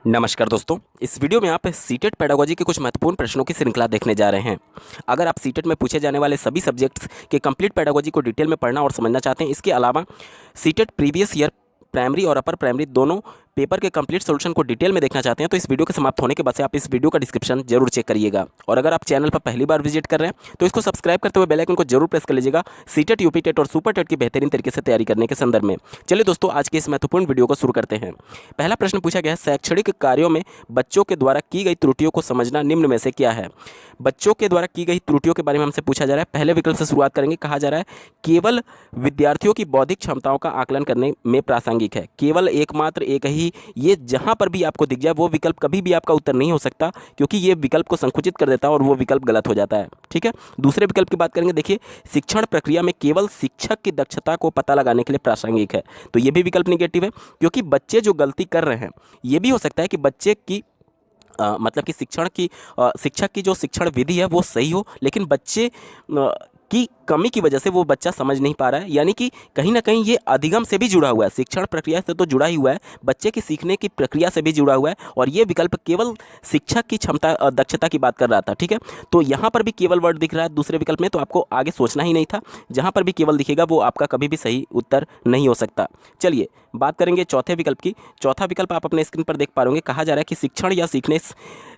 नमस्कार दोस्तों, इस वीडियो में आप सीटेट पेडागोजी के कुछ महत्वपूर्ण प्रश्नों की श्रृंखला देखने जा रहे हैं। अगर आप सीटेट में पूछे जाने वाले सभी सब्जेक्ट्स के कंप्लीट पेडागोजी को डिटेल में पढ़ना और समझना चाहते हैं, इसके अलावा सीटेट प्रीवियस ईयर प्राइमरी और अपर प्राइमरी दोनों पेपर के कंप्लीट सॉल्यूशन को डिटेल में देखना चाहते हैं, तो इस वीडियो के समाप्त होने के बाद से आप इस वीडियो का डिस्क्रिप्शन जरूर चेक करिएगा। और अगर आप चैनल पर पहली बार विजिट कर रहे हैं तो इसको सब्सक्राइब करते हुए बेल आइकन को जरूर प्रेस कर लीजिएगा सीटेट, यूपी टेट और सुपर टेट की बेहतरीन तरीके से तैयारी करने के संदर्भ में। चलिए दोस्तों, आज के इस महत्वपूर्ण वीडियो को शुरू करते हैं। पहला प्रश्न पूछा गया है, शैक्षणिक कार्यों में बच्चों के द्वारा की गई त्रुटियों को समझना निम्न में से क्या है। बच्चों के द्वारा की गई त्रुटियों के बारे में हमसे पूछा जा रहा है। पहले विकल्प से शुरुआत करेंगे। कहा जा रहा है केवल विद्यार्थियों की बौद्धिक क्षमताओं का आकलन करने में प्रासंगिक है। केवल एकमात्र एक ही, ये जहां पर भी आपको दिख जाए वो विकल्प कभी भी आपका उत्तर नहीं हो सकता, क्योंकि ये विकल्प को संकुचित कर देता है और वो विकल्प गलत हो जाता है। ठीक है, दूसरे विकल्प की बात करेंगे। देखिए, शिक्षण प्रक्रिया में केवल शिक्षक की दक्षता को पता लगाने के लिए प्रासंगिक है, तो ये भी विकल्प निगेटिव है, क्योंकि बच्चे जो गलती कर रहे हैं, ये भी हो सकता है कि बच्चे की मतलब कि शिक्षक की जो शिक्षण विधि है वो सही हो, लेकिन बच्चे की कमी की वजह से वो बच्चा समझ नहीं पा रहा है। यानी कि कहीं ना कहीं ये अधिगम से भी जुड़ा हुआ है, शिक्षण प्रक्रिया से तो जुड़ा ही हुआ है, बच्चे की सीखने की प्रक्रिया से भी जुड़ा हुआ है, और ये विकल्प केवल शिक्षक की क्षमता दक्षता की बात कर रहा था। ठीक है, तो यहाँ पर भी केवल वर्ड दिख रहा है दूसरे विकल्प में, तो आपको आगे सोचना ही नहीं था। जहाँ पर भी केवल दिखेगा वो आपका कभी भी सही उत्तर नहीं हो सकता। चलिए बात करेंगे चौथे विकल्प की। चौथा विकल्प आप अपने स्क्रीन पर देख पा रहे होंगे। कहा जा रहा है कि शिक्षण या सीखने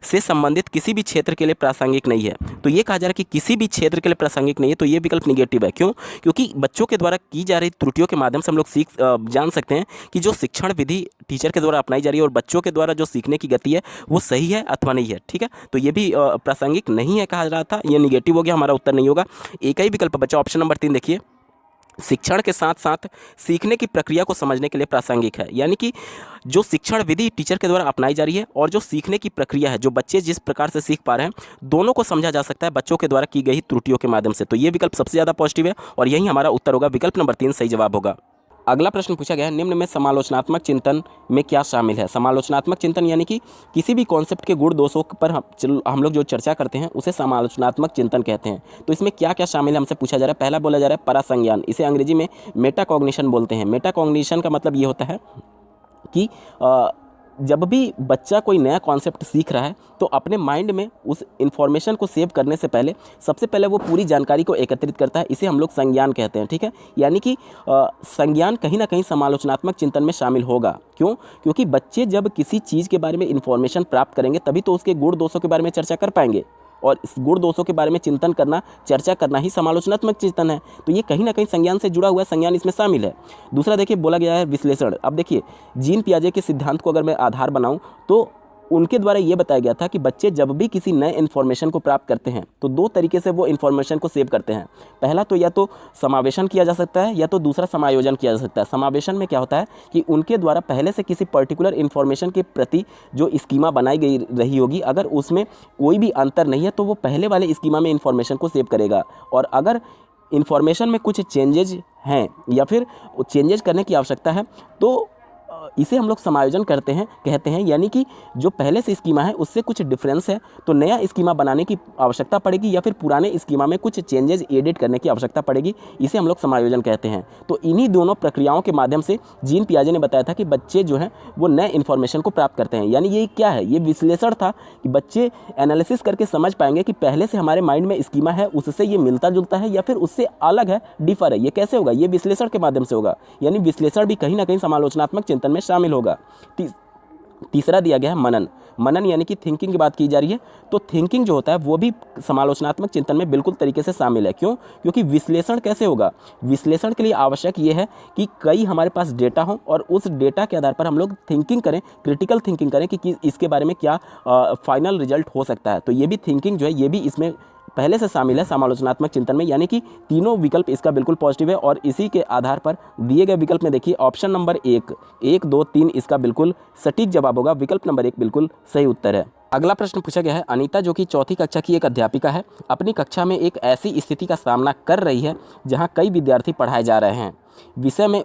से संबंधित किसी भी क्षेत्र के लिए प्रासंगिक नहीं है। तो ये कहा जा रहा है कि किसी भी क्षेत्र के लिए प्रासंगिक नहीं है, तो ये विकल्प निगेटिव है। क्यों? क्योंकि बच्चों के द्वारा की जा रही त्रुटियों के माध्यम से हम लोग जान सकते हैं कि जो शिक्षण विधि टीचर के द्वारा अपनाई जा रही है और बच्चों के द्वारा जो सीखने की गति है वो सही है अथवा नहीं है। ठीक है, तो ये भी प्रासंगिक नहीं है कहा जा रहा था, ये निगेटिव हो गया, हमारा उत्तर नहीं होगा। एक ही विकल्प बचा, ऑप्शन नंबर 3 देखिए, शिक्षण के साथ साथ सीखने की प्रक्रिया को समझने के लिए प्रासंगिक है। यानी कि जो शिक्षण विधि टीचर के द्वारा अपनाई जा रही है और जो सीखने की प्रक्रिया है, जो बच्चे जिस प्रकार से सीख पा रहे हैं, दोनों को समझा जा सकता है बच्चों के द्वारा की गई त्रुटियों के माध्यम से। तो ये विकल्प सबसे ज़्यादा पॉजिटिव है और यही हमारा उत्तर होगा, विकल्प नंबर 3 सही जवाब होगा। अगला प्रश्न पूछा गया है, निम्न में समालोचनात्मक चिंतन में क्या शामिल है। समालोचनात्मक चिंतन यानी कि किसी भी कॉन्सेप्ट के गुण दोषों पर हम लोग जो चर्चा करते हैं उसे समालोचनात्मक चिंतन कहते हैं। तो इसमें क्या क्या शामिल है हमसे पूछा जा रहा है। पहला बोला जा रहा है परासंज्ञान, इसे अंग्रेजी में मेटाकॉग्निशन बोलते हैं। मेटाकॉग्निशन का मतलब ये होता है कि जब भी बच्चा कोई नया कॉन्सेप्ट सीख रहा है तो अपने माइंड में उस इन्फॉर्मेशन को सेव करने से पहले सबसे पहले वो पूरी जानकारी को एकत्रित करता है, इसे हम लोग संज्ञान कहते हैं। ठीक है, यानी कि संज्ञान कहीं ना कहीं समालोचनात्मक चिंतन में शामिल होगा। क्यों? क्योंकि बच्चे जब किसी चीज़ के बारे में इन्फॉर्मेशन प्राप्त करेंगे तभी तो उसके गुण दोषों के बारे में चर्चा कर पाएंगे, और इस गुण दोषों के बारे में चिंतन करना, चर्चा करना ही समालोचनात्मक चिंतन है। तो ये कहीं ना कहीं संज्ञान से जुड़ा हुआ है, संज्ञान इसमें शामिल है। दूसरा देखिए, बोला गया है विश्लेषण। अब देखिए, जीन पियाजे के सिद्धांत को अगर मैं आधार बनाऊं तो उनके द्वारा ये बताया गया था कि बच्चे जब भी किसी नए इन्फॉर्मेशन को प्राप्त करते हैं तो दो तरीके से वो इन्फॉर्मेशन को सेव करते हैं। पहला तो या तो समावेशन किया जा सकता है या तो दूसरा समायोजन किया जा सकता है। समावेशन में क्या होता है कि उनके द्वारा पहले से किसी पर्टिकुलर इन्फॉर्मेशन के प्रति जो स्कीमा बनाई गई रही होगी, अगर उसमें कोई भी अंतर नहीं है तो वो पहले वाले स्कीमा में इन्फॉर्मेशन को सेव करेगा, और अगर इन्फॉर्मेशन में कुछ चेंजेज हैं या फिर चेंजेज करने की आवश्यकता है तो इसे हम लोग समायोजन कहते हैं। यानी कि जो पहले से स्कीमा है उससे कुछ डिफरेंस है तो नया स्कीमा बनाने की आवश्यकता पड़ेगी, या फिर पुराने स्कीमा में कुछ चेंजेस एडिट करने की आवश्यकता पड़ेगी, इसे हम लोग समायोजन कहते हैं। तो इन्हीं दोनों प्रक्रियाओं के माध्यम से जीन पियाजे ने बताया था कि बच्चे जो हैं वो नए इन्फॉर्मेशन को प्राप्त करते हैं। यानी ये क्या है, ये विश्लेषण था कि बच्चे एनालिसिस करके समझ पाएंगे कि पहले से हमारे माइंड में स्कीमा है उससे ये मिलता जुलता है या फिर उससे अलग है, डिफर है। ये कैसे होगा? ये विश्लेषण के माध्यम से होगा। यानी विश्लेषण भी कहीं ना कहीं समालोचनात्मक चिंतन में शामिल होगा। तीसरा दिया गया है मनन। मनन यानी कि थिंकिंग की बात की जा रही है, तो थिंकिंग जो होता है वो भी समालोचनात्मक चिंतन में बिल्कुल तरीके से शामिल है। क्यों? क्योंकि विश्लेषण कैसे होगा? विश्लेषण के लिए आवश्यक ये है कि कई हमारे पास डेटा हो और उस डेटा के आधार पर हम लोग थिंकिंग करें, क्रिटिकल थिंकिंग करें कि इसके बारे में क्या फाइनल रिजल्ट हो सकता है। तो ये भी थिंकिंग जो है ये भी इसमें पहले से शामिल है समालोचनात्मक चिंतन में। यानी कि तीनों विकल्प इसका बिल्कुल पॉजिटिव है, और इसी के आधार पर दिए गए विकल्प में देखिए ऑप्शन नंबर 1, 1, 2, 3 इसका बिल्कुल सटीक जवाब होगा। विकल्प नंबर 1 बिल्कुल सही उत्तर है। अगला प्रश्न पूछा गया है, अनीता जो कि चौथी कक्षा की एक अध्यापिका है, अपनी कक्षा में एक ऐसी स्थिति का सामना कर रही है जहाँ कई विद्यार्थी पढ़ाए जा रहे हैं, विषय में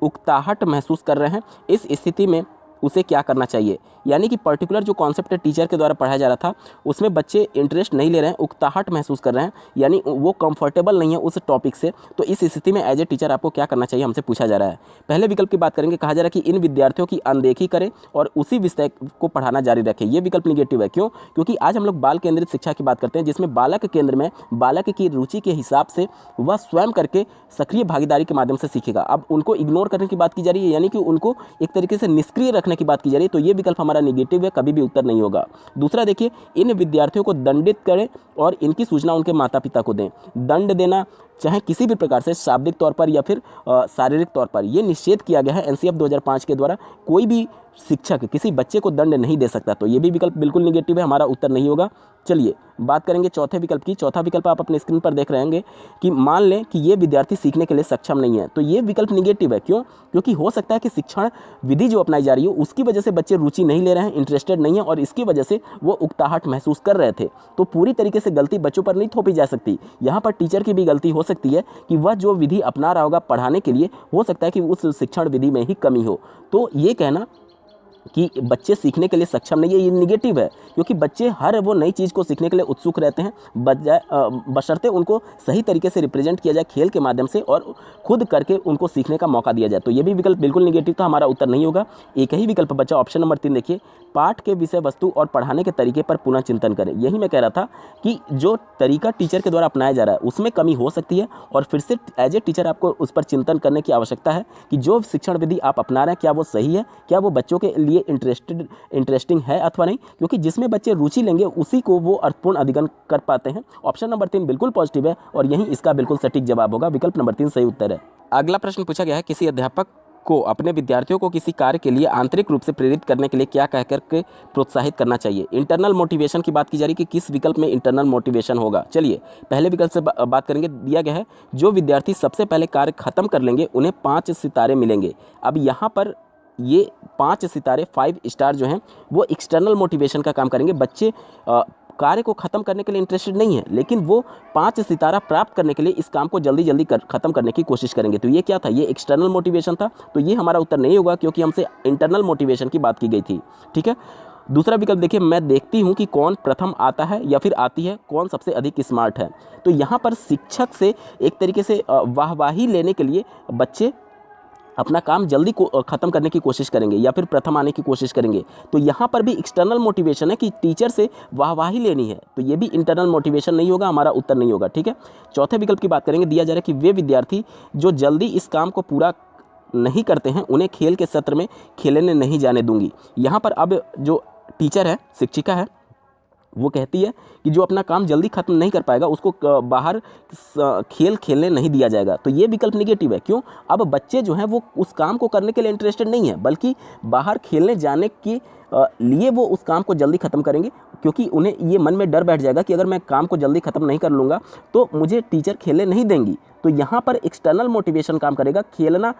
उकताहट महसूस कर रहे हैं। इस स्थिति में उसे क्या करना चाहिए। यानी कि पर्टिकुलर जो कॉन्सेप्ट टीचर के द्वारा पढ़ाया जा रहा था उसमें बच्चे इंटरेस्ट नहीं ले रहे हैं, उकताहट महसूस कर रहे हैं, यानी वो कंफर्टेबल नहीं है उस टॉपिक से। तो इस स्थिति में एज ए टीचर आपको क्या करना चाहिए हमसे पूछा जा रहा है। पहले विकल्प की बात करेंगे, कहा जा रहा है कि इन विद्यार्थियों की अनदेखी करें और उसी विषय को पढ़ाना जारी रखें। ये विकल्प निगेटिव है। क्यों? क्योंकि आज हम लोग बाल केंद्रित शिक्षा की बात करते हैं, जिसमें बालक केंद्र में बालक की रुचि के हिसाब से वह स्वयं करके सक्रिय भागीदारी के माध्यम से सीखेगा। अब उनको इग्नोर करने की बात की जा रही है, यानी कि उनको एक तरीके से निष्क्रिय रखने की बात की जा रही है। तो ये विकल्प हमारा निगेटिव है, कभी भी उत्तर नहीं होगा। दूसरा देखिए, इन विद्यार्थियों को दंडित करें और इनकी सूचना उनके माता पिता को दें। दंड देना चाहे किसी भी प्रकार से शाब्दिक तौर पर या फिर शारीरिक तौर पर, यह निषेध किया गया है एनसीएफ 2005 के द्वारा। कोई भी शिक्षक किसी बच्चे को दंड नहीं दे सकता। तो ये भी विकल्प बिल्कुल निगेटिव है, हमारा उत्तर नहीं होगा। चलिए बात करेंगे चौथे विकल्प की। चौथा विकल्प आप अपने स्क्रीन पर देख रहे होंगे कि मान लें कि ये विद्यार्थी सीखने के लिए सक्षम नहीं है। तो ये विकल्प निगेटिव है। क्यों? क्योंकि हो सकता है कि शिक्षण विधि जो अपनाई जा रही है उसकी वजह से बच्चे रुचि नहीं ले रहे हैं, इंटरेस्टेड नहीं है, और इसकी वजह से वो उकताहट महसूस कर रहे थे। तो पूरी तरीके से गलती बच्चों पर नहीं थोपी जा सकती। यहाँ पर टीचर की भी गलती हो सकती है कि वह जो विधि अपना रहा होगा पढ़ाने के लिए, हो सकता है कि उस शिक्षण विधि में ही कमी हो। तो ये कहना कि बच्चे सीखने के लिए सक्षम नहीं है, ये निगेटिव है। क्योंकि बच्चे हर वो नई चीज़ को सीखने के लिए उत्सुक रहते हैं, बशर्ते उनको सही तरीके से रिप्रेजेंट किया जाए खेल के माध्यम से और खुद करके उनको सीखने का मौका दिया जाए। तो ये भी विकल्प बिल्कुल निगेटिव था, हमारा उत्तर नहीं होगा। एक ही विकल्प बचा, ऑप्शन नंबर 3 देखिए, पाठ के विषय वस्तु और पढ़ाने के तरीके पर पुनः चिंतन करें। यही मैं कह रहा था कि जो तरीका टीचर के द्वारा अपनाया जा रहा है उसमें कमी हो सकती है, और फिर से एज ए टीचर आपको उस पर चिंतन करने की आवश्यकता है कि जो शिक्षण विधि आप अपना रहे हैं क्या वो सही है, क्या वो बच्चों के लिए इंटरेस्टिंग है अथवा नहीं। क्योंकि जिसमें बच्चे रुचि लेंगे उसी को वो अर्थपूर्ण अधिगम कर पाते हैं। ऑप्शन नंबर 3 बिल्कुल पॉजिटिव है और यही इसका बिल्कुल सटीक जवाब होगा। विकल्प नंबर 3 सही उत्तर है। अगला प्रश्न पूछा गया है, किसी अध्यापक को अपने विद्यार्थियों को किसी कार्य के लिए आंतरिक रूप से प्रेरित करने के लिए क्या कहकर के प्रोत्साहित करना चाहिए। इंटरनल मोटिवेशन की बात की जा रही है कि किस विकल्प में इंटरनल मोटिवेशन होगा। चलिए पहले विकल्प से बात करेंगे। दिया गया है, जो विद्यार्थी सबसे पहले कार्य खत्म कर लेंगे उन्हें 5 सितारे मिलेंगे। अब यहाँ पर ये 5 सितारे 5 स्टार जो हैं वो एक्सटर्नल मोटिवेशन का काम करेंगे। बच्चे कार्य को ख़त्म करने के लिए इंटरेस्टेड नहीं है, लेकिन वो 5 सितारा प्राप्त करने के लिए इस काम को जल्दी जल्दी ख़त्म करने की कोशिश करेंगे। तो ये क्या था? ये एक्सटर्नल मोटिवेशन था। तो ये हमारा उत्तर नहीं होगा क्योंकि हमसे इंटरनल मोटिवेशन की बात की गई थी। ठीक है। दूसरा विकल्प देखिए, मैं देखती हूँ कि कौन प्रथम आता है या फिर आती है, कौन सबसे अधिक स्मार्ट है। तो यहाँ पर शिक्षक से एक तरीके से वाहवाही लेने के लिए बच्चे अपना काम जल्दी ख़त्म करने की कोशिश करेंगे या फिर प्रथम आने की कोशिश करेंगे। तो यहाँ पर भी एक्सटर्नल मोटिवेशन है कि टीचर से वाहवाही लेनी है। तो ये भी इंटरनल मोटिवेशन नहीं होगा, हमारा उत्तर नहीं होगा। ठीक है। चौथे विकल्प की बात करेंगे। दिया जा रहा है कि वे विद्यार्थी जो जल्दी इस काम को पूरा नहीं करते हैं उन्हें खेल के सत्र में खेलने नहीं जाने दूंगी। यहाँ पर अब जो टीचर है, शिक्षिका है, वो कहती है कि जो अपना काम जल्दी खत्म नहीं कर पाएगा उसको बाहर खेल खेलने नहीं दिया जाएगा। तो ये विकल्प निगेटिव है। क्यों? अब बच्चे जो हैं वो उस काम को करने के लिए इंटरेस्टेड नहीं है, बल्कि बाहर खेलने जाने के लिए वो उस काम को जल्दी ख़त्म करेंगे, क्योंकि उन्हें ये मन में डर बैठ जाएगा कि अगर मैं काम को जल्दी ख़त्म नहीं कर लूँगा तो मुझे टीचर खेलने नहीं देंगी। तो यहाँ पर एक्सटर्नल मोटिवेशन काम करेगा। खेलना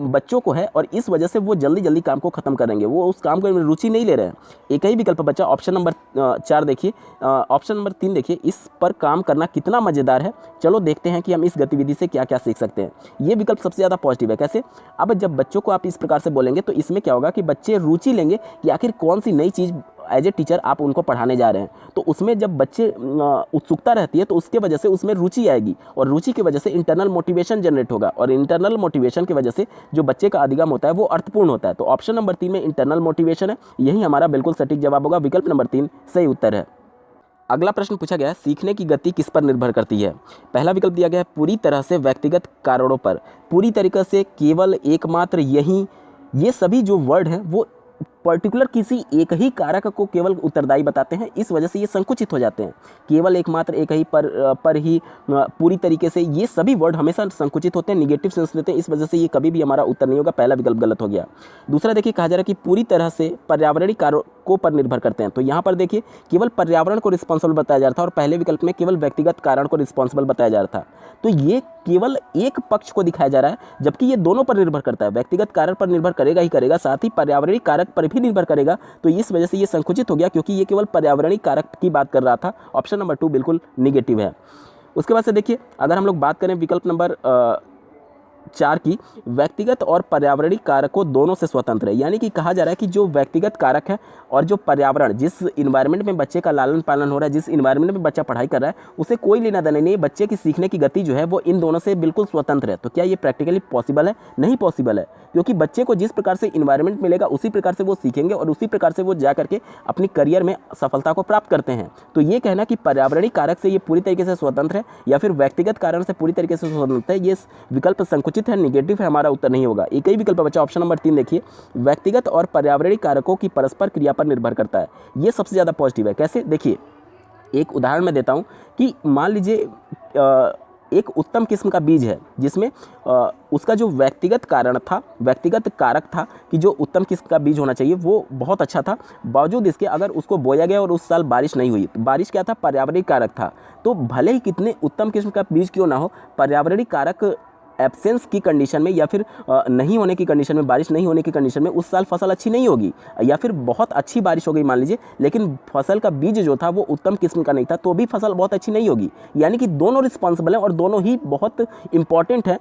बच्चों को है और इस वजह से वो जल्दी जल्दी काम को ख़त्म करेंगे, वो उस काम को रुचि नहीं ले रहे हैं। एक ही विकल्प बचा, ऑप्शन नंबर 4 देखिए, ऑप्शन नंबर 3 देखिए, इस पर काम करना कितना मज़ेदार है। चलो देखते हैं कि हम इस गतिविधि से क्या क्या सीख सकते हैं। ये विकल्प सबसे ज़्यादा पॉजिटिव है। कैसे? अब जब बच्चों को आप इस प्रकार से बोलेंगे तो इसमें क्या होगा कि बच्चे रुचि लेंगे कि आखिर कौन सी नई चीज़ एज ए टीचर आप उनको पढ़ाने जा रहे हैं। तो उसमें जब बच्चे उत्सुकता रहती है तो उसके वजह से उसमें रुचि आएगी और रुचि की वजह से इंटरनल मोटिवेशन जनरेट होगा और इंटरनल मोटिवेशन की वजह से जो बच्चे का अधिगम होता है वो अर्थपूर्ण होता है। तो ऑप्शन नंबर 3 में इंटरनल मोटिवेशन है, यही हमारा बिल्कुल सटीक जवाब होगा। विकल्प नंबर 3 सही उत्तर है। अगला प्रश्न पूछा गया है, सीखने की गति किस पर निर्भर करती है। पहला विकल्प दिया गया है, पूरी तरह से व्यक्तिगत कारणों पर। पूरी तरीके से, केवल, एकमात्र, यही, ये सभी जो वर्ड हैं वो पर्टिकुलर किसी एक ही कारक को केवल उत्तरदायी बताते हैं, इस वजह से ये संकुचित हो जाते हैं। केवल, एकमात्र, एक ही, पर ही, पूरी तरीके से, ये सभी वर्ड हमेशा संकुचित होते हैं, निगेटिव सेंस लेते हैं, इस वजह से ये कभी भी हमारा उत्तर नहीं होगा। पहला विकल्प गलत हो गया। दूसरा देखिए, कहा जा रहा है कि पूरी तरह से पर्यावरणीय कारकों पर निर्भर करते हैं। तो यहाँ पर देखिए केवल पर्यावरण को रिस्पॉन्सिबल बताया जा रहा था और पहले विकल्प में केवल व्यक्तिगत कारण को रिस्पॉन्सिबल बताया जा रहा था। तो ये केवल एक पक्ष को दिखाया जा रहा है, जबकि ये दोनों पर निर्भर करता है। व्यक्तिगत कारण पर निर्भर करेगा ही करेगा, साथ ही पर्यावरणीय कारक पर भी निर्भर करेगा। तो इस वजह से ये संकुचित हो गया क्योंकि ये केवल पर्यावरणीय कारक की बात कर रहा था। ऑप्शन नंबर 2 बिल्कुल निगेटिव है। उसके बाद से देखिए, अगर हम लोग बात करें विकल्प नंबर 4 की व्यक्तिगत और पर्यावरणीय कारकों दोनों से स्वतंत्र है। यानी कि कहा जा रहा है कि जो व्यक्तिगत कारक है और जो पर्यावरण, जिस इन्वायरमेंट में बच्चे का लालन पालन हो रहा है, जिस इन्वायरमेंट में बच्चा पढ़ाई कर रहा है, उसे कोई लेना देना नहीं है। बच्चे की सीखने की गति जो है वो इन दोनों से बिल्कुल स्वतंत्र है। तो क्या ये प्रैक्टिकली पॉसिबल है? नहीं पॉसिबल है, क्योंकि बच्चे को जिस प्रकार से इन्वायरमेंट मिलेगा उसी प्रकार से वो सीखेंगे और उसी प्रकार से वो जा करके अपनी करियर में सफलता को प्राप्त करते हैं। तो ये कहना कि पर्यावरणीय कारक से ये पूरी तरीके से स्वतंत्र है या फिर व्यक्तिगत कारण से पूरी तरीके से स्वतंत्र है, ये विकल्प संकुचित है, निगेटिव है, हमारा उत्तर नहीं होगा। एक ही विकल्प बचा ऑप्शन नंबर 3। देखिए, व्यक्तिगत और पर्यावरणीय कारकों की परस्पर क्रिया पर निर्भर करता है, ये सबसे ज़्यादा पॉजिटिव है। कैसे? देखिए, एक उदाहरण मैं देता हूँ कि मान लीजिए एक उत्तम किस्म का बीज है जिसमें उसका जो व्यक्तिगत कारण था, व्यक्तिगत कारक था कि जो उत्तम किस्म का बीज होना चाहिए वो बहुत अच्छा था, बावजूद इसके अगर उसको बोया गया और उस साल बारिश नहीं हुई, तो बारिश क्या था? पर्यावरणीय कारक था। तो भले ही कितने उत्तम किस्म का बीज क्यों ना हो, पर्यावरणीय कारक एब्सेंस की कंडीशन में या फिर नहीं होने की कंडीशन में, बारिश नहीं होने की कंडीशन में उस साल फसल अच्छी नहीं होगी, या फिर बहुत अच्छी बारिश हो गई मान लीजिए, लेकिन फसल का बीज जो था वो उत्तम किस्म का नहीं था, तो भी फसल बहुत अच्छी नहीं होगी। यानी कि दोनों रिस्पॉन्सिबल हैं और दोनों ही बहुत इंपॉर्टेंट हैं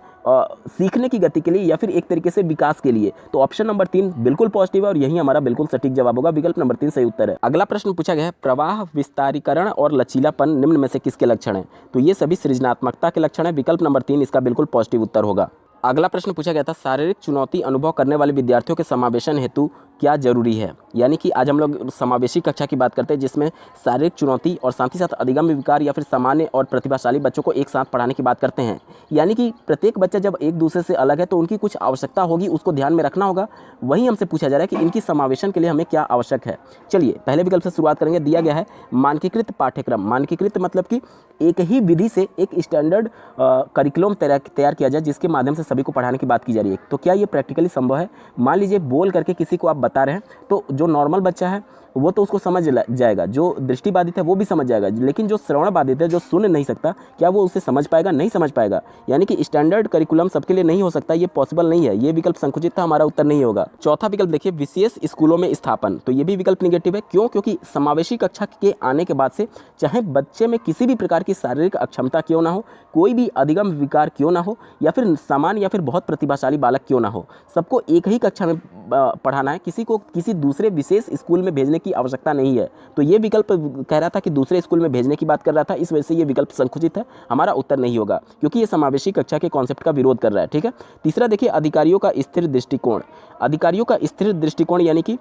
सीखने की गति के लिए या फिर एक तरीके से विकास के लिए। तो ऑप्शन नंबर 3 बिल्कुल पॉजिटिव है और यही हमारा बिल्कुल सटीक जवाब होगा। विकल्प नंबर 3 सही उत्तर है। अगला प्रश्न पूछा गया है, प्रवाह, विस्तारीकरण और लचीलापन निम्न में से किसके लक्षण हैं? तो ये सभी सृजनात्मकता के लक्षण हैं। विकल्प नंबर 3 इसका बिल्कुल पॉजिटिव उत्तर होगा। अगला प्रश्न पूछा गया था, शारीरिक चुनौती अनुभव करने वाले विद्यार्थियों के समावेशन हेतु क्या जरूरी है? यानी कि आज हम लोग समावेशी कक्षा की बात करते हैं जिसमें शारीरिक चुनौती और साथ ही साथ अधिगम विकार या फिर सामान्य और प्रतिभाशाली बच्चों को एक साथ पढ़ाने की बात करते हैं। यानी कि प्रत्येक बच्चा जब एक दूसरे से अलग है तो उनकी कुछ आवश्यकता होगी, उसको ध्यान में रखना होगा। वही हमसे पूछा जा रहा है कि इनकी समावेशन के लिए हमें क्या आवश्यक है। चलिए पहले विकल्प से शुरुआत करेंगे। दिया गया है मानकीकृत पाठ्यक्रम। मानकीकृत मतलब कि एक ही विधि से एक स्टैंडर्ड करिकुलम तैयार किया जाए जिसके माध्यम से सभी को पढ़ाने की बात की जा रही है। तो क्या ये प्रैक्टिकली संभव है? मान लीजिए बोल करके किसी को आप बता रहे हैं तो जो नॉर्मल बच्चा है वो तो उसको समझ जाएगा, जो दृष्टिबाधित है वो भी समझ जाएगा, लेकिन जो श्रवण बाधित है, जो सुन नहीं सकता, क्या वो उसे समझ पाएगा? नहीं समझ पाएगा। यानी कि स्टैंडर्ड करिकुलम सबके लिए नहीं हो सकता, ये पॉसिबल नहीं है। ये विकल्प संकुचित था, हमारा उत्तर नहीं होगा। चौथा विकल्प देखिए, विशेष स्कूलों में स्थापन। तो ये भी विकल्प निगेटिव है। क्यों? क्योंकि समावेशी कक्षा के आने के बाद से चाहे बच्चे में किसी भी प्रकार की शारीरिक अक्षमता क्यों ना हो, कोई भी अधिगम विकार क्यों ना हो, या फिर सामान्य या फिर बहुत प्रतिभाशाली बालक क्यों ना हो, सबको एक ही कक्षा में पढ़ाना है। किसी को किसी दूसरे विशेष स्कूल में भेजने की आवश्यकता नहीं है। तो ये विकल्प कह रहा था कि दूसरे स्कूल में भेजने की बात कर रहा था, इस वजह से ये विकल्प संकुचित है, हमारा उत्तर नहीं होगा, क्योंकि ये समावेशी कक्षा के कॉन्सेप्ट का विरोध कर रहा है। ठीक है। तीसरा देखिए, अधिकारियों का स्थिर दृष्टिकोण। अधिकारियों का स्थिर दृष्टिकोण यानी कि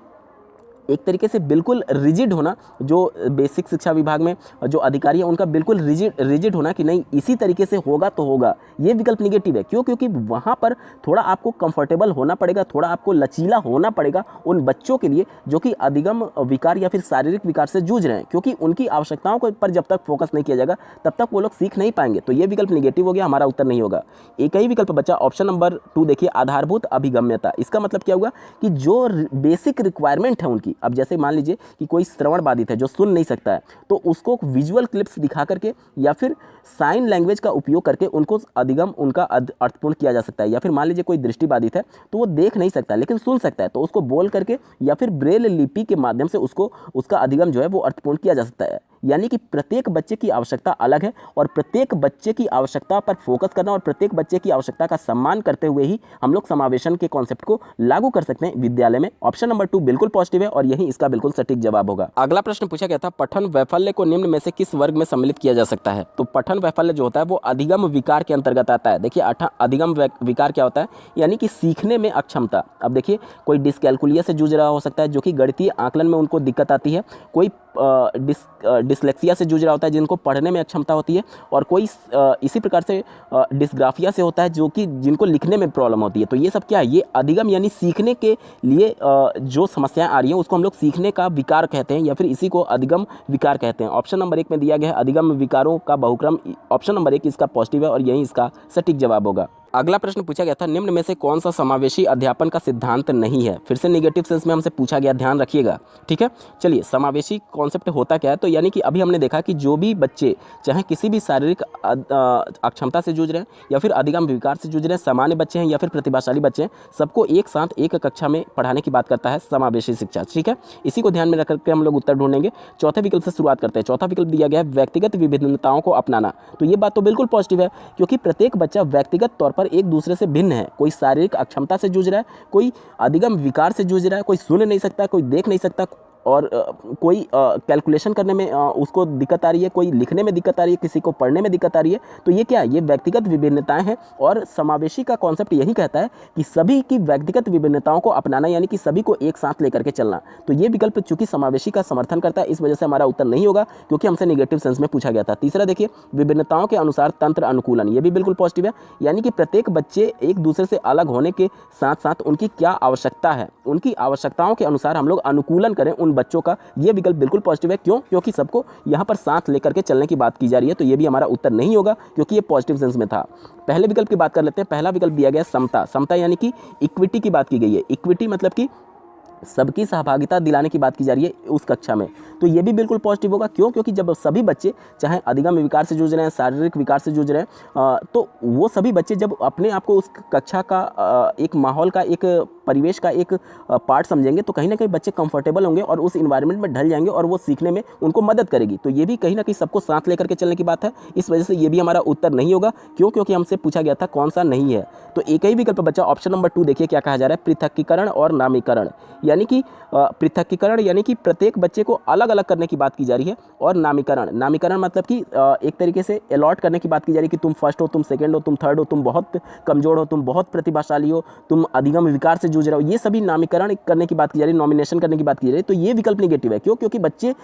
एक तरीके से बिल्कुल रिजिड होना, जो बेसिक शिक्षा विभाग में जो अधिकारी है उनका बिल्कुल रिजिड होना कि नहीं इसी तरीके से होगा तो होगा, ये विकल्प निगेटिव है। क्यों? क्योंकि वहाँ पर थोड़ा आपको कंफर्टेबल होना पड़ेगा, थोड़ा आपको लचीला होना पड़ेगा उन बच्चों के लिए जो कि अधिगम विकार या फिर शारीरिक विकार से जूझ रहे हैं, क्योंकि उनकी आवश्यकताओं पर जब तक फोकस नहीं किया जाएगा तब तक वो लोग सीख नहीं पाएंगे। तो ये विकल्प निगेटिव हो गया, हमारा उत्तर नहीं होगा। एक ही विकल्प बचा ऑप्शन नंबर 2 देखिए, आधारभूत अभिगम्यता। इसका मतलब क्या हुआ कि जो बेसिक रिक्वायरमेंट है उनकी, अब जैसे मान लीजिए कि कोई श्रवण बाधित है जो सुन नहीं सकता है, तो उसको विजुअल क्लिप्स दिखा करके या फिर साइन लैंग्वेज का उपयोग करके उनको अधिगम उनका अर्थपूर्ण किया जा सकता है। या फिर मान लीजिए कोई दृष्टि बाधित है तो वो देख नहीं सकता लेकिन सुन सकता है, तो उसको बोल करके या फिर ब्रेल लिपि के माध्यम से उसको उसका अधिगम जो है वो अर्थपूर्ण किया जा सकता है। यानी कि प्रत्येक बच्चे की आवश्यकता अलग है और प्रत्येक बच्चे की आवश्यकता पर फोकस करना और प्रत्येक बच्चे की आवश्यकता का सम्मान करते हुए ही हम लोग समावेशन के कॉन्सेप्ट को लागू कर सकते हैं विद्यालय में। ऑप्शन नंबर 2 बिल्कुल पॉजिटिव है और यही इसका बिल्कुल सटीक जवाब होगा। अगला प्रश्न पूछा गया था, पठन वैफल्य को निम्न में से किस वर्ग में सम्मिलित किया जा सकता है? तो पठन वैफल्य जो होता है वो अधिगम विकार के अंतर्गत आता है। देखिए अधिगम विकार क्या होता है, यानी कि सीखने में अक्षमता। अब देखिए कोई डिस्कैलकुलिया से जूझ रहा हो सकता है जो कि गणितीय आकलन में उनको दिक्कत आती है, कोई डिस्लेक्सिया से जूझ रहा होता है जिनको पढ़ने में अक्षमता होती है, और कोई इसी प्रकार से डिस्ग्राफिया से होता है जो कि जिनको लिखने में प्रॉब्लम होती है। तो ये सब क्या है, ये अधिगम यानी सीखने के लिए जो समस्याएं आ रही हैं उसको हम लोग सीखने का विकार कहते हैं या फिर इसी को अधिगम विकार कहते हैं। ऑप्शन नंबर 1 में दिया गया है अधिगम विकारों का बहुक्रम। ऑप्शन नंबर 1 इसका पॉजिटिव है और यही इसका सटीक जवाब होगा। अगला प्रश्न पूछा गया था, निम्न में से कौन सा समावेशी अध्यापन का सिद्धांत नहीं है? फिर से नेगेटिव सेंस में हमसे पूछा गया, ध्यान रखिएगा। ठीक है, चलिए समावेशी कॉन्सेप्ट होता क्या है, तो यानी कि अभी हमने देखा कि जो भी बच्चे चाहे किसी भी शारीरिक अक्षमता से जूझ रहे हैं या फिर अधिगम विकार से जूझ रहे हैं, सामान्य बच्चे हैं या फिर प्रतिभाशाली बच्चे हैं, सबको एक साथ एक कक्षा में पढ़ाने की बात करता है समावेशी शिक्षा। ठीक है, इसी को ध्यान में रख करके हम लोग उत्तर ढूंढेंगे। चौथे विकल्प से शुरुआत करते हैं। चौथा विकल्प दिया गया है व्यक्तिगत विभिन्नताओं को अपनाना। तो ये बात तो बिल्कुल पॉजिटिव है, क्योंकि प्रत्येक बच्चा व्यक्तिगत तौर पर एक दूसरे से भिन्न है। कोई शारीरिक अक्षमता से जूझ रहा है, कोई अधिगम विकार से जूझ रहा है, कोई सुन नहीं सकता, कोई देख नहीं सकता, और कोई कैलकुलेशन करने में उसको दिक्कत आ रही है, कोई लिखने में दिक्कत आ रही है, किसी को पढ़ने में दिक्कत आ रही है। तो ये क्या है? ये व्यक्तिगत विभिन्नताएं हैं। और समावेशी का कॉन्सेप्ट यही कहता है कि सभी की व्यक्तिगत विभिन्नताओं को अपनाना, यानी कि सभी को एक साथ लेकर के चलना। तो ये विकल्प चूंकि समावेशी का समर्थन करता है, इस वजह से हमारा उत्तर नहीं होगा, क्योंकि हमसे निगेटिव सेंस में पूछा गया था। तीसरा देखिए, विभिन्नताओं के अनुसार तंत्र अनुकूलन, ये भी बिल्कुल पॉजिटिव है, यानी कि प्रत्येक बच्चे एक दूसरे से अलग होने के साथ साथ उनकी क्या आवश्यकता है, उनकी आवश्यकताओं के अनुसार हम लोग अनुकूलन करें उन बच्चों का। ये विकल्प बिल्कुल पॉजिटिव है। क्यों? क्योंकि सबको यहाँ पर साथ लेकर के चलने की बात की जा रही है। तो ये भी हमारा उत्तर नहीं होगा, क्योंकि ये पॉजिटिव सेंस में था। पहले विकल्प की बात कर लेते हैं। पहला विकल्प दिया गया समता। समता यानी कि इक्विटी की बात की गई है। इक्विटी मतलब कि सबकी सहभागिता दिलाने की बात की जा रही है उस कक्षा में। तो ये भी बिल्कुल पॉजिटिव होगा। क्यों? क्योंकि जब सभी बच्चे चाहे अधिगम विकार से जूझ रहे हैं, शारीरिक विकार से जूझ रहे हैं, तो वो सभी बच्चे जब अपने आप को उस कक्षा का एक माहौल का, एक परिवेश का एक पार्ट समझेंगे, तो कहीं ना कहीं बच्चे कंफर्टेबल होंगे और उस इन्वायरमेंट में ढल जाएंगे और वो सीखने में उनको मदद करेगी। तो ये भी कहीं ना कहीं सबको साथ लेकर के चलने की बात है। इस वजह से ये भी हमारा उत्तर नहीं होगा। क्यों? क्योंकि हमसे पूछा गया था कौन सा नहीं है। तो एक ही विकल्प बचा, ऑप्शन नंबर 2। देखिए क्या कहा जा रहा है, पृथकीकरण और नामीकरण। यानी कि पृथकीकरण यानी कि प्रत्येक बच्चे को अलग अलग करने की बात की जा रही है। और नामीकरण मतलब कि एक तरीके से अलॉट करने की बात की जा रही है कि तुम फर्स्ट हो, तुम सेकंड हो, तुम थर्ड हो, तुम बहुत कमजोर हो, तुम बहुत प्रतिभाशाली हो, तुम अधिगम विकार से जूझ रहे हो। ये सभी नामीकरण करने की बात की जा रही है, नॉमिनेशन करने की बात की जा रही है। तो ये विकल्प निगेटिव है। क्यों? क्योंकि बच्चे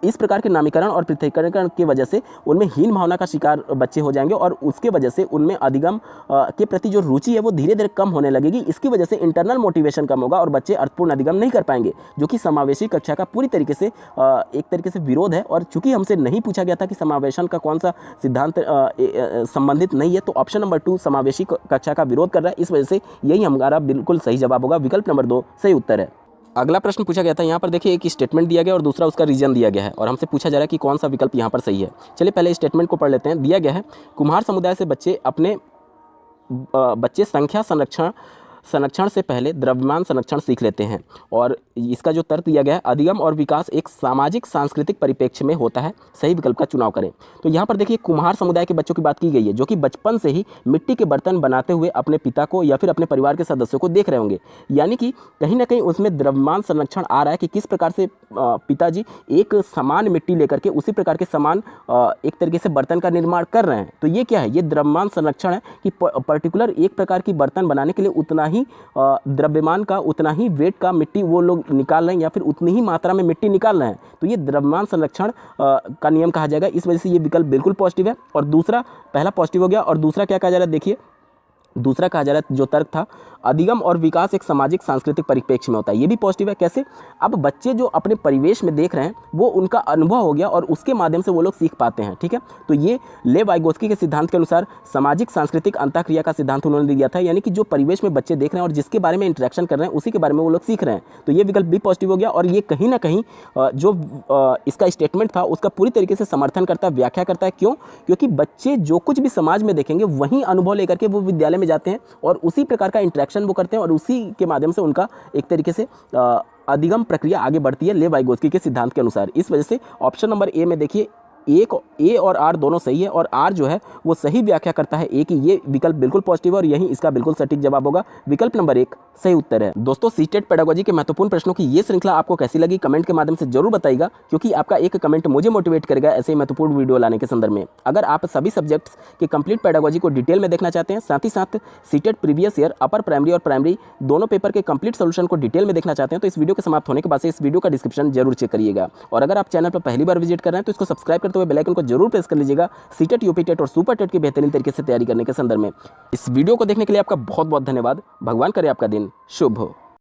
इस प्रकार के नामीकरण और पृथकीकरण की वजह से उनमें हीन भावना का शिकार बच्चे हो जाएंगे और उसके वजह से उनमें अधिगम के प्रति जो रुचि है वो धीरे धीरे कम होने लगेगी। इसकी वजह से इंटरनल मोटिवेशन कम होगा और बच्चे अर्थपूर्ण अधिगम नहीं कर पाएंगे, जो कि समावेशी कक्षा का पूरी तरीके से एक तरीके से विरोध है। और चूंकि हमसे नहीं पूछा गया था कि समावेशन का कौन सा सिद्धांत संबंधित नहीं है, तो ऑप्शन नंबर 2 समावेशी कक्षा का विरोध कर रहा है। इस वजह से यही हमारा बिल्कुल सही जवाब होगा। विकल्प नंबर 2 सही उत्तर है। अगला प्रश्न पूछा गया था, यहाँ पर देखिए एक स्टेटमेंट दिया गया और दूसरा उसका रीजन दिया गया है और हमसे पूछा जा रहा है कि कौन सा विकल्प यहाँ पर सही है। चलिए पहले स्टेटमेंट को पढ़ लेते हैं। दिया गया है, कुम्हार समुदाय से बच्चे संख्या संरक्षण से पहले द्रव्यमान संरक्षण सीख लेते हैं। और इसका जो तर्क दिया गया है, अधिगम और विकास एक सामाजिक सांस्कृतिक परिप्रेक्ष्य में होता है। सही विकल्प का चुनाव करें। तो यहाँ पर देखिए कुम्हार समुदाय के बच्चों की बात की गई है, जो कि बचपन से ही मिट्टी के बर्तन बनाते हुए अपने पिता को या फिर अपने परिवार के सदस्यों को देख रहे होंगे। यानी कि कहीं ना कहीं उसमें द्रव्यमान संरक्षण आ रहा है कि किस प्रकार से पिताजी एक समान मिट्टी लेकर के उसी प्रकार के समान एक तरीके से बर्तन का निर्माण कर रहे हैं। तो ये क्या है? ये द्रव्यमान संरक्षण है कि पर्टिकुलर एक प्रकार की बर्तन बनाने के लिए उतना ही द्रव्यमान का, उतना ही वेट का मिट्टी वो लोग निकाल रहे हैं या फिर उतनी ही मात्रा में मिट्टी निकाल रहे हैं। तो ये द्रव्यमान संरक्षण का नियम कहा जाएगा। इस वजह से ये विकल्प बिल्कुल पॉजिटिव है। और दूसरा, पहला पॉजिटिव हो गया और दूसरा क्या कहा जा रहा है, देखिए दूसरा कहा जा रहा है जो तर्क था, अधिगम और विकास एक सामाजिक सांस्कृतिक परिप्रेक्ष्य में होता है। ये भी पॉजिटिव है। कैसे? अब बच्चे जो अपने परिवेश में देख रहे हैं वो उनका अनुभव हो गया और उसके माध्यम से वो लोग सीख पाते हैं। ठीक है, तो ये लेव वाइगोत्स्की के सिद्धांत के अनुसार सामाजिक सांस्कृतिक अंतःक्रिया का सिद्धांत उन्होंने दिया था। यानी कि जो परिवेश में बच्चे देख रहे हैं और जिसके बारे में इंटरेक्शन कर रहे हैं उसी के बारे में वो लोग सीख रहे हैं। तो ये विकल्प भी पॉजिटिव हो गया और ये कहीं ना कहीं जो इसका स्टेटमेंट था उसका पूरी तरीके से समर्थन करता है, व्याख्या करता है। क्यों? क्योंकि बच्चे जो कुछ भी समाज में देखेंगे वहीं अनुभव लेकर के वो विद्यालय में जाते हैं और उसी प्रकार का इंटरेक्शन वो करते हैं और उसी के माध्यम से उनका एक तरीके से अधिगम प्रक्रिया आगे बढ़ती है लेव वाइगोत्स्की के सिद्धांत के अनुसार। इस वजह से ऑप्शन नंबर ए में देखिए ए और आर दोनों सही है और आर जो है वो सही व्याख्या करता है ए की। ये विकल्प बिल्कुल पॉजिटिव है और यही इसका बिल्कुल सटीक जवाब होगा। विकल्प नंबर 1 सही उत्तर है। दोस्तों, सीटेट पेडागोजी के महत्वपूर्ण प्रश्नों की ये श्रृंखला आपको कैसी लगी कमेंट के माध्यम से जरूर बताइएगा, क्योंकि आपका एक कमेंट मुझे मोटिवेट करेगा ऐसे ही महत्वपूर्ण वीडियो लाने के संदर्भ में। अगर आप सभी सब्जेक्ट्स के कंप्लीट पेडागोजी को डिटेल में देखना चाहते हैं, साथ ही साथ CTET previous year upper primary और प्राइमरी दोनों पेपर के कंप्लीट सोल्यूशन को डिटेल में देखना चाहते हैं, तो इस वीडियो के समाप्त होने के बाद से इस वीडियो का डिस्क्रिप्शन जरूर चेक करिएगा। और अगर आप चैनल पर पहली बार विजिट कर रहे हैं तो इसको सब्सक्राइब करते हुए बेल आइकन को जरूर प्रेस कर लीजिएगा सीटेट, यूपी टेट और सुपर टेट की बेहतरीन तरीके से तैयारी करने के संदर्भ में। इस वीडियो को देखने के लिए आपका बहुत बहुत धन्यवाद। भगवान करे आपका दिन शुभ हो।